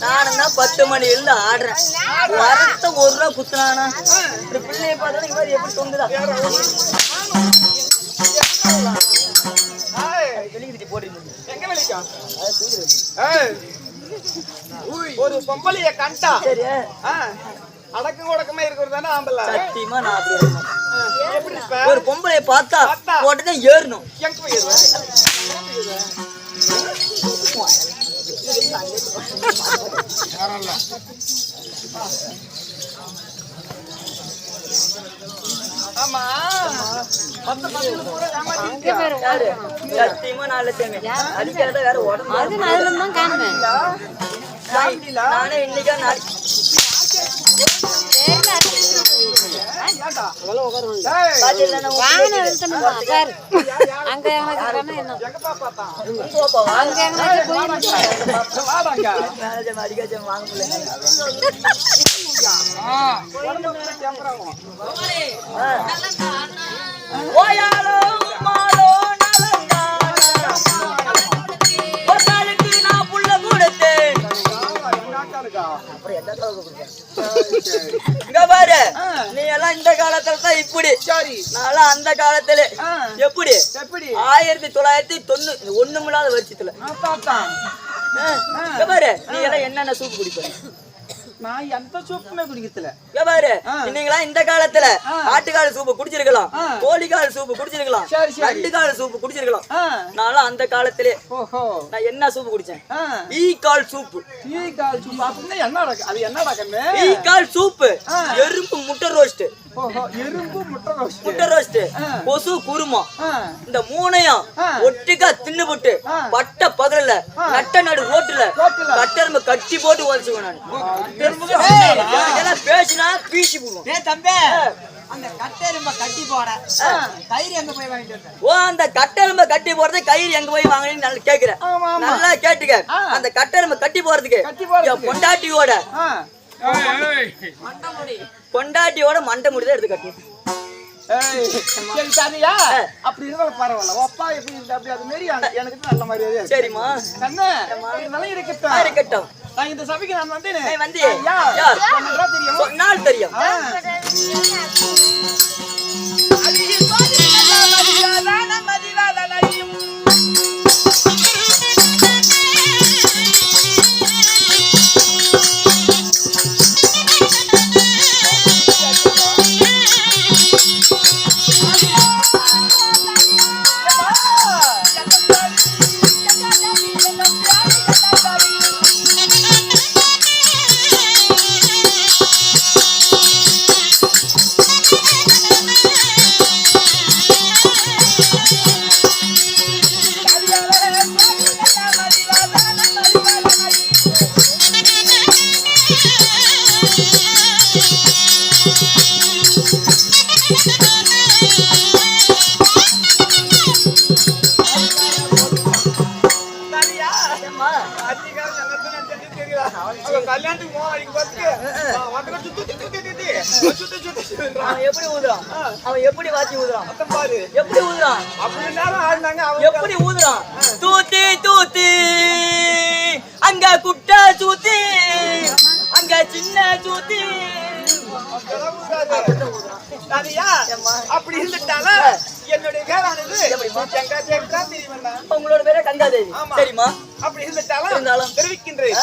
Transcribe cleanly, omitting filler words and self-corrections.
நானும் தான் 10 மணில இருந்து ஆடுறேன். வரத்த 1 ரூபா குத்துனானா பிள்ளைய பார்த்தா இந்த மாதிரி எப்படி தொங்குதா ஒரு பொம்பளைய கண்டா சரி அடக்கம் ஒடக்கமா இருக்கிறது தானே ஆம்பளை. சத்தியமா நான் அப்படி இருக்கேன். ஒரு பொம்பளைய பார்த்தா உடனே ஏறணும். எங்க போய் ஏறுவேன்? ஆமா சத்தியமா நாலு அடிக்கிறத வேற உடம்பு நானே இன்னைக்கா நீ எல்லாம் இந்த காலத்துல தான் இப்படி நான் அந்த காலத்துல எப்படி 1990 ஒண்ணுமில்லாத வருஷத்துல பாரு நீ எல்லாம் என்னென்ன சூப்பு குடிப்ப? நான் எந்த சூப்புமே குடிக்கல. பாரு நீங்களா இந்த காலத்துல ஆட்டுக்கால் சூப்பு குடிச்சிருக்கலாம், கோழிக்கால் சூப்பு குடிச்சிருக்கலாம், நண்டுக்கால் சூப்பு குடிச்சிருக்கலாம். நான் அந்த காலத்திலே நான் என்ன சூப்பு குடிச்சேன்? ஈக்கால் சூப்பு. ஈக்கால் சூப்பு அப்படின்னா என்னடா? அது என்னடா கண்ணு? ஈக்கால் சூப்பு எறும்பு முட்டை ரோஸ்ட். எறும்பு முட்டை ரோஸ்ட் கொசு குருமா இந்த மூணையும் ஒட்டுக்கா தின்னு போட்டு பட்ட பகல்ல நட்ட நடு ரோட்டுல கட்டெரும்பு கட்டி போட்டு உதச்சுவேன் நான். பேசினா பீசி போடுவோம். தம்பி அந்த கட்டெரும்ப கட்டி போட கயிறு எங்க போய் வாங்கிட்டு வந்த? ஓ அந்த கட்டெரும்ப கட்டி போறது கயிறு எங்க போய் வாங்கினு நல்லா கேக்குறேன். நல்லா கேட்டுக்க. அந்த கட்டெரும்ப கட்டி போறதுக்கு பொண்டாட்டியோட மண்டை முடிதான் எடுத்து கட்டணும். அப்படி இருந்தாலும் பரவாயில்ல. அப்பா எப்படி இருந்தா அப்படி அது மாரி எனக்கு நல்ல மாதிரியே. சரிம்மா நல்லா இருக்கட்டும். நான் இந்த சபைக்கு நான் வந்து நாள் தெரியும். கல்யாணத்துக்கு எப்படி ஊதுறான்? அவன் எப்படி வாத்தி ஊதுறான்? எப்படி ஊதுறான்? எப்படி ஊதுறான்? தூத்தி தூத்தி அங்க குட்டை சூத்தி அங்க சின்ன சூத்தி அப்படி இருந்துட்டால என்னுடைய பேரானது உங்களோட பேர கங்காதேவி. சரிம்மா அப்படி இருந்தாலும் தெரிவிக்கின்றேன்.